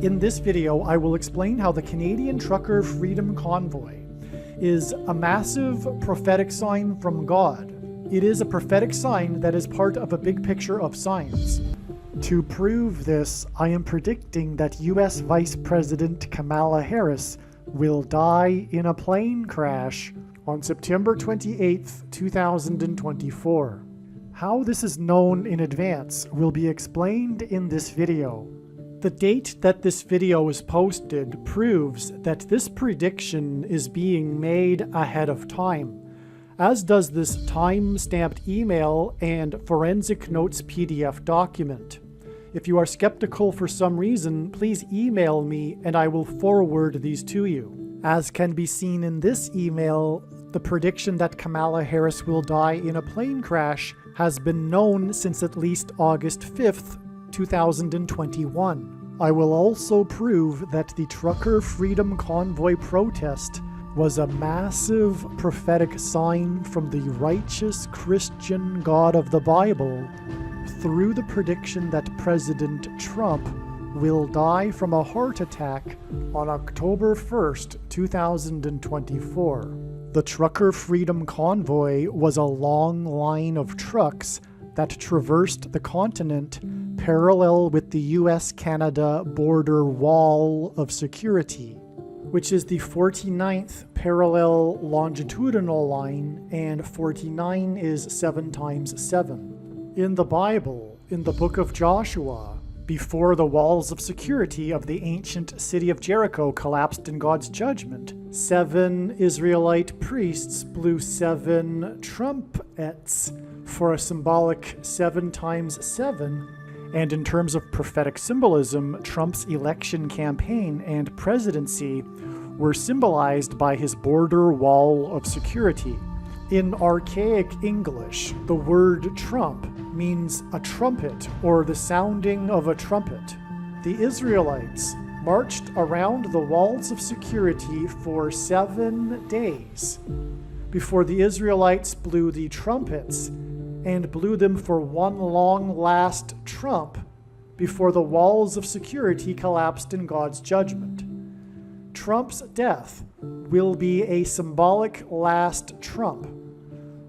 In this video, I will explain how the Canadian Trucker Freedom Convoy is a massive prophetic sign from God. It is a prophetic sign that is part of a big picture of signs. To prove this, I am predicting that US Vice President Kamala Harris will die in a plane crash on September 28, 2024. How this is known in advance will be explained in this video. The date that this video is posted proves that this prediction is being made ahead of time, as does this time-stamped email and forensic notes PDF document. If you are skeptical for some reason, please email me and I will forward these to you. As can be seen in this email, the prediction that Kamala Harris will die in a plane crash has been known since at least August 5th, 2021. I will also prove that the Trucker Freedom Convoy protest was a massive prophetic sign from the righteous Christian God of the Bible through the prediction that President Trump will die from a heart attack on October 1st, 2024. The Trucker Freedom Convoy was a long line of trucks that traversed the continent parallel with the US-Canada border wall of security, which is the 49th parallel longitudinal line, and 49 is 7 times 7. In the Bible, in the book of Joshua, before the walls of security of the ancient city of Jericho collapsed in God's judgment, 7 Israelite priests blew 7 trumpets for a symbolic 7 times 7. And in terms of prophetic symbolism, Trump's election campaign and presidency were symbolized by his border wall of security. In archaic English, the word trump means a trumpet or the sounding of a trumpet. The Israelites marched around the walls of security for 7 days before the Israelites blew the trumpets and blew them for one long last trump before the walls of security collapsed in God's judgment. Trump's death will be a symbolic last trump.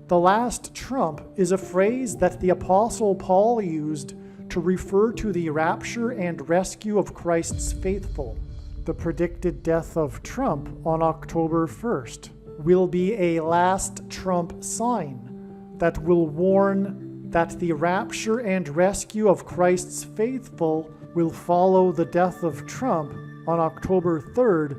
The last trump is a phrase that the Apostle Paul used to refer to the rapture and rescue of Christ's faithful. The predicted death of Trump on October 1st will be a last trump sign that will warn that the rapture and rescue of Christ's faithful will follow the death of Trump on October 3rd,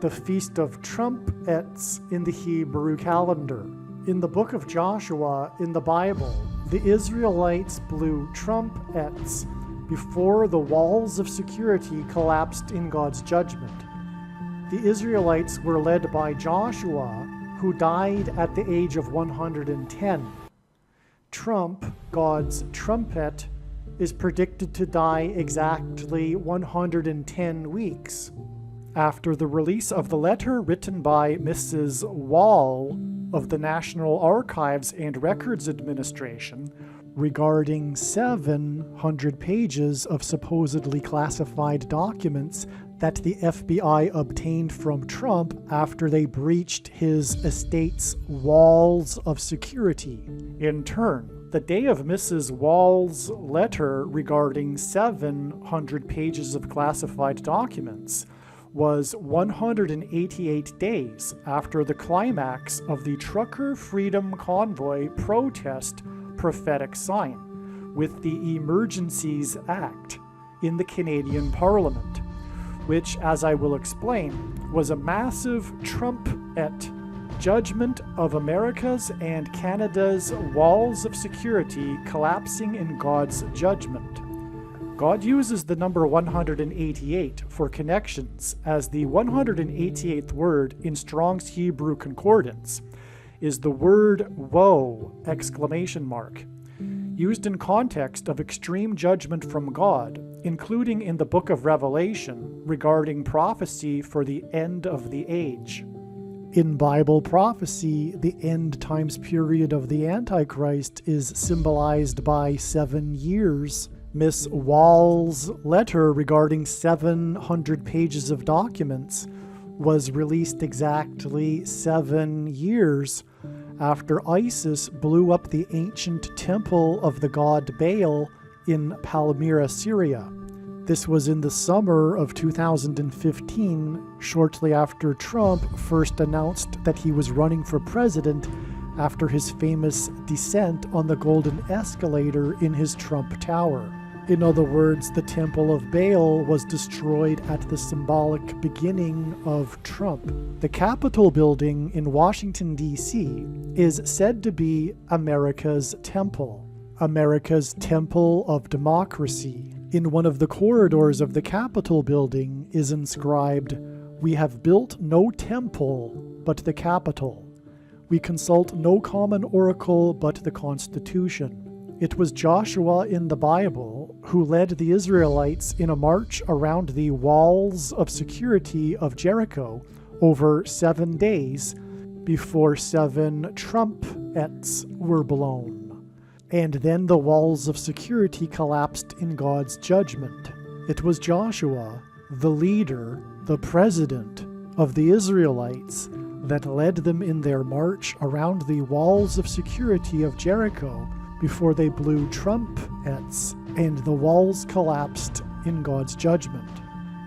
the Feast of Trumpets in the Hebrew calendar. In the book of Joshua in the Bible, the Israelites blew trumpets before the walls of security collapsed in God's judgment. The Israelites were led by Joshua, who died at the age of 110. Trump, God's trumpet, is predicted to die exactly 110 weeks. After the release of the letter written by Mrs. Wall of the National Archives and Records Administration regarding 700 pages of supposedly classified documents that the FBI obtained from Trump after they breached his estate's walls of security. In turn, the day of Mrs. Wall's letter regarding 700 pages of classified documents was 188 days after the climax of the Trucker Freedom Convoy protest prophetic sign with the Emergencies Act in the Canadian Parliament, which, as I will explain, was a massive trumpet judgment of America's and Canada's walls of security collapsing in God's judgment. God uses the number 188 for connections, as the 188th word in Strong's Hebrew Concordance is the word woe! Used in context of extreme judgment from God, including in the book of Revelation regarding prophecy for the end of the age. In Bible prophecy, the end times period of the Antichrist is symbolized by 7 years Miss Wall's letter regarding 700 pages of documents was released exactly 7 years after ISIS blew up the ancient temple of the god Baal in Palmyra, Syria. This was in the summer of 2015, shortly after Trump first announced that he was running for president after his famous descent on the golden escalator in his Trump Tower. In other words, the Temple of Baal was destroyed at the symbolic beginning of Trump. The Capitol building in Washington, D.C. is said to be America's temple of democracy. In one of the corridors of the Capitol building is inscribed, "We have built no temple but the Capitol. We consult no common oracle but the Constitution." It was Joshua in the Bible who led the Israelites in a march around the walls of security of Jericho over 7 days before 7 trumpets were blown. And then the walls of security collapsed in God's judgment. It was Joshua, the leader, the president of the Israelites, that led them in their march around the walls of security of Jericho before they blew trumpets and the walls collapsed in God's judgment.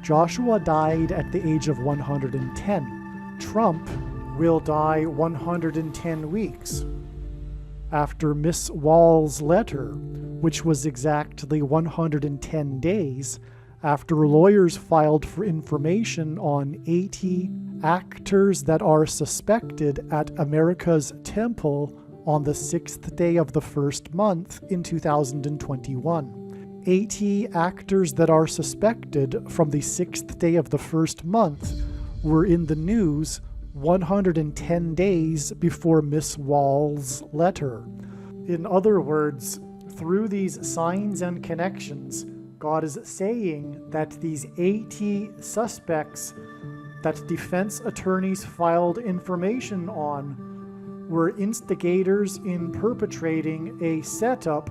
Joshua died at the age of 110. Trump will die 110 weeks after Miss Wall's letter, which was exactly 110 days after lawyers filed for information on 80 actors that are suspected at America's temple on the 6th day of the first month in 2021. 80 actors that are suspected from the 6th day of the first month were in the news 110 days before Miss Wall's letter. In other words, through these signs and connections, God is saying that these 80 suspects that defense attorneys filed information on were instigators in perpetrating a setup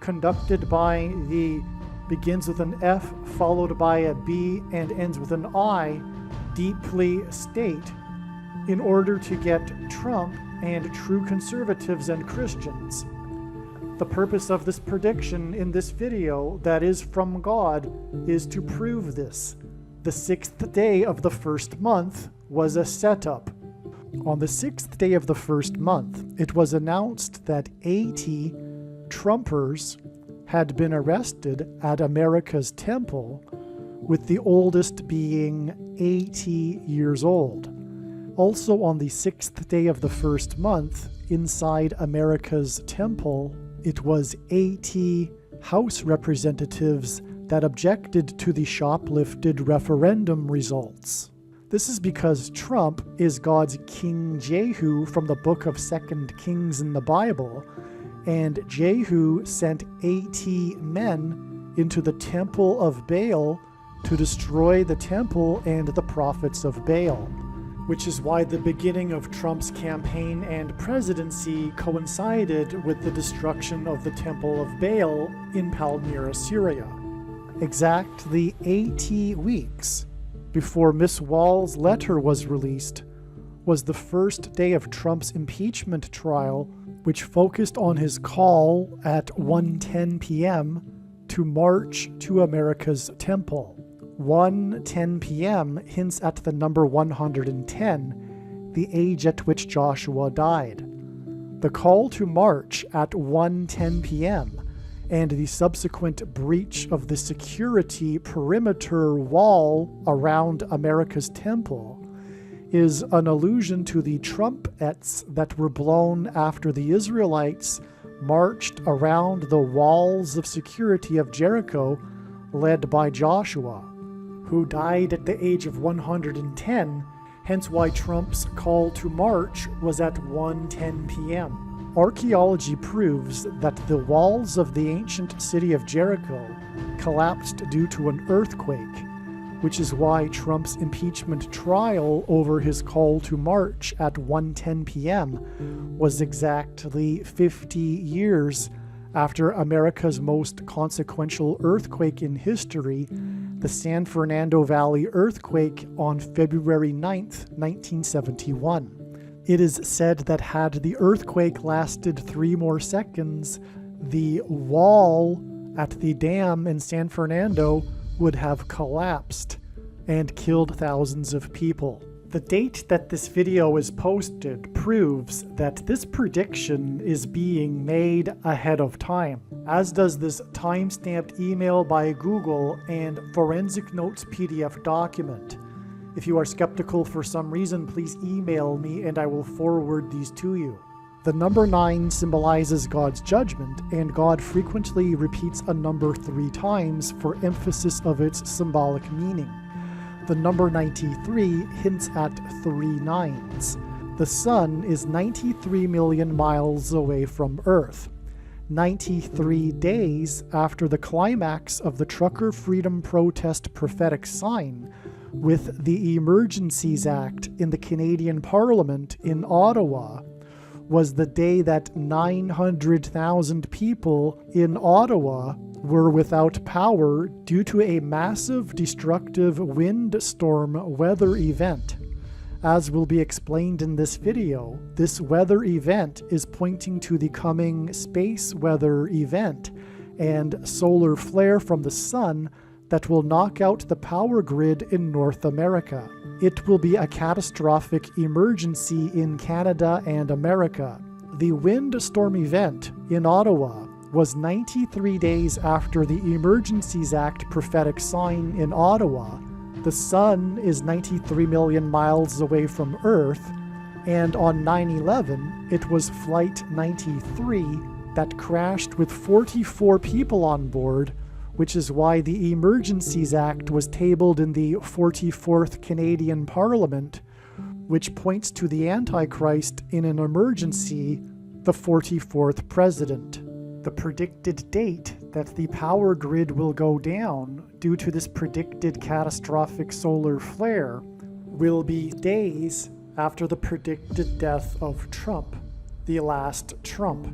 conducted by the begins with an F followed by a B and ends with an I, deeply state, in order to get Trump and true conservatives and Christians. The purpose of this prediction in this video that is from God is to prove this. The 6th day of the first month was a setup. On the 6th day of the first month, it was announced that 80 Trumpers had been arrested at America's temple, with the oldest being 80 years old. Also on the 6th day of the first month, inside America's temple, it was 80 House representatives that objected to the shoplifted referendum results. This is because Trump is God's King Jehu from the book of 2 Kings in the Bible, and Jehu sent 80 men into the temple of Baal to destroy the temple and the prophets of Baal, which is why the beginning of Trump's campaign and presidency coincided with the destruction of the temple of Baal in Palmyra, Syria. Exactly 80 weeks before Miss Wall's letter was released was the first day of Trump's impeachment trial, which focused on his call at 1:10 p.m. to march to America's temple. 1:10 p.m. hints at the number 110, the age at which Joshua died. The call to march at 1:10 p.m. and the subsequent breach of the security perimeter wall around America's temple is an allusion to the trumpets that were blown after the Israelites marched around the walls of security of Jericho, led by Joshua, who died at the age of 110, hence why Trump's call to march was at 1:10 p.m. Archaeology proves that the walls of the ancient city of Jericho collapsed due to an earthquake, which is why Trump's impeachment trial over his call to march at 1:10 p.m. was exactly 50 years After America's most consequential earthquake in history, the San Fernando Valley earthquake on February 9th, 1971. It is said that had the earthquake lasted 3 more seconds, the wall at the dam in San Fernando would have collapsed and killed thousands of people. The date that this video is posted proves that this prediction is being made ahead of time, as does this time-stamped email by Google and Forensic Notes PDF document. If you are skeptical for some reason, please email me and I will forward these to you. The number 9 symbolizes God's judgment, and God frequently repeats a number 3 times for emphasis of its symbolic meaning. The number 93 hints at 3 nines. The sun is 93 million miles away from Earth. 93 days after the climax of the trucker freedom protest prophetic sign, with the Emergencies Act in the Canadian Parliament in Ottawa, was the day that 900,000 people in Ottawa were without power due to a massive destructive windstorm weather event. As will be explained in this video, this weather event is pointing to the coming space weather event and solar flare from the sun that will knock out the power grid in North America. It will be a catastrophic emergency in Canada and America. The windstorm event in Ottawa was 93 days after the Emergencies Act prophetic sign in Ottawa. The sun is 93 million miles away from Earth, and on 9/11, it was Flight 93 that crashed with 44 people on board, which is why the Emergencies Act was tabled in the 44th Canadian Parliament, which points to the Antichrist in an emergency, the 44th president. The predicted date that the power grid will go down due to this predicted catastrophic solar flare will be days after the predicted death of Trump, the last Trump.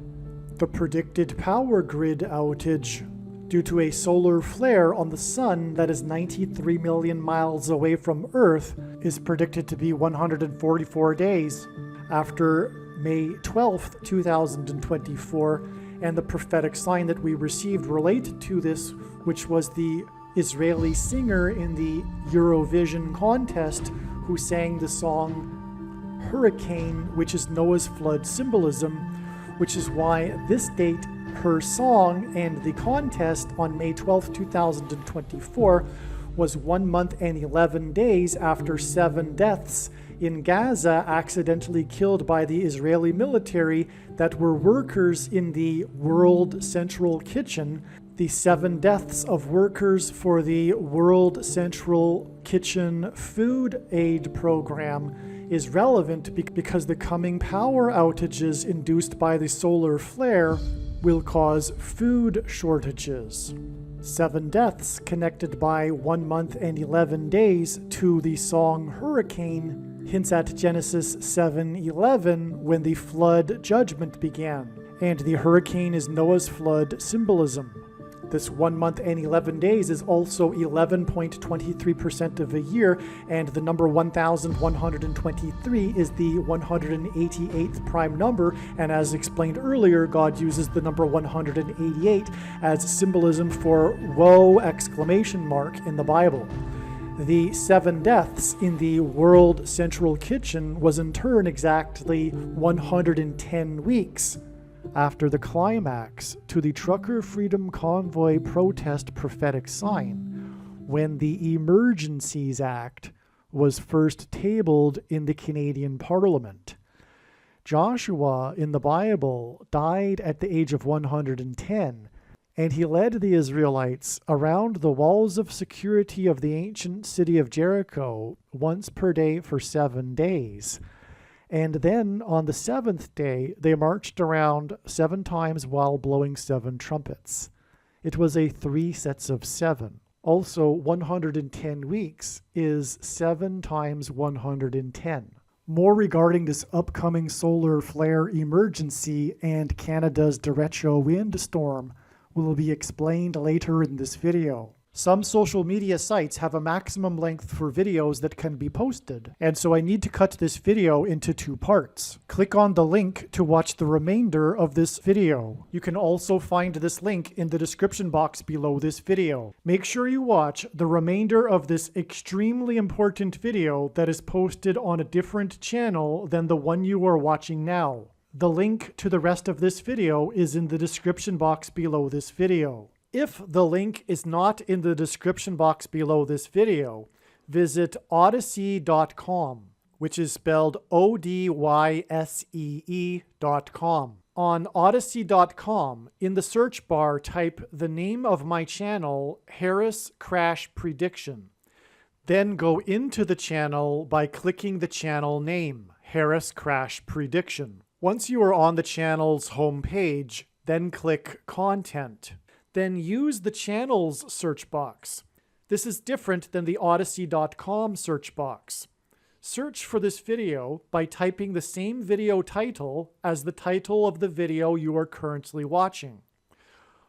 The predicted power grid outage due to a solar flare on the sun that is 93 million miles away from Earth is predicted to be 144 days after May 12th, 2024, and the prophetic sign that we received related to this, which was the Israeli singer in the Eurovision contest who sang the song Hurricane, which is Noah's flood symbolism, which is why this date, her song, and the contest on May 12, 2024 was 1 month and 11 days after 7 deaths in Gaza accidentally killed by the Israeli military that were workers in the World Central Kitchen. The 7 deaths of workers for the World Central Kitchen Food Aid Program is relevant because the coming power outages induced by the solar flare will cause food shortages. 7 deaths connected by 1 month and 11 days to the song Hurricane hints at Genesis 7:11 when the flood judgment began, and the hurricane is Noah's flood symbolism. This 1 month and 11 days is also 11.23% of a year, and the number 1123 is the 188th prime number, and as explained earlier, God uses the number 188 as symbolism for woe exclamation mark in the Bible. The 7 deaths in the World Central Kitchen was in turn exactly 110 weeks after the climax to the Trucker Freedom Convoy protest prophetic sign, when the Emergencies Act was first tabled in the Canadian Parliament. Joshua in the Bible died at the age of 110, and he led the Israelites around the walls of security of the ancient city of Jericho once per day for 7 days. And then on the 7th day, they marched around 7 times while blowing 7 trumpets. It was a 3 sets of 7. Also, 110 weeks is 7 times 110. More regarding this upcoming solar flare emergency and Canada's derecho windstorm will be explained later in this video. Some social media sites have a maximum length for videos that can be posted, and so I need to cut this video into 2 parts. Click on the link to watch the remainder of this video. You can also find this link in the description box below this video. Make sure you watch the remainder of this extremely important video that is posted on a different channel than the one you are watching now. The link to the rest of this video is in the description box below this video. If the link is not in the description box below this video, visit Odysee.com, which is spelled Odyssee.com. On Odysee.com, in the search bar, type the name of my channel, Harris Crash Prediction. Then go into the channel by clicking the channel name, Harris Crash Prediction. Once you are on the channel's homepage, then click Content. Then use the channel's search box. This is different than the Odysee.com search box. Search for this video by typing the same video title as the title of the video you are currently watching.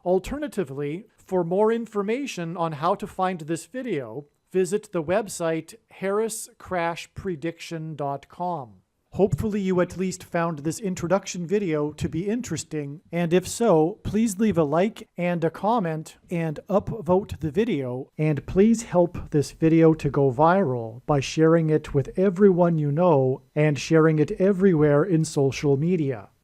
Alternatively, for more information on how to find this video, visit the website harriscrashprediction.com. Hopefully you at least found this introduction video to be interesting, and if so, please leave a like and a comment and upvote the video, and please help this video to go viral by sharing it with everyone you know and sharing it everywhere in social media.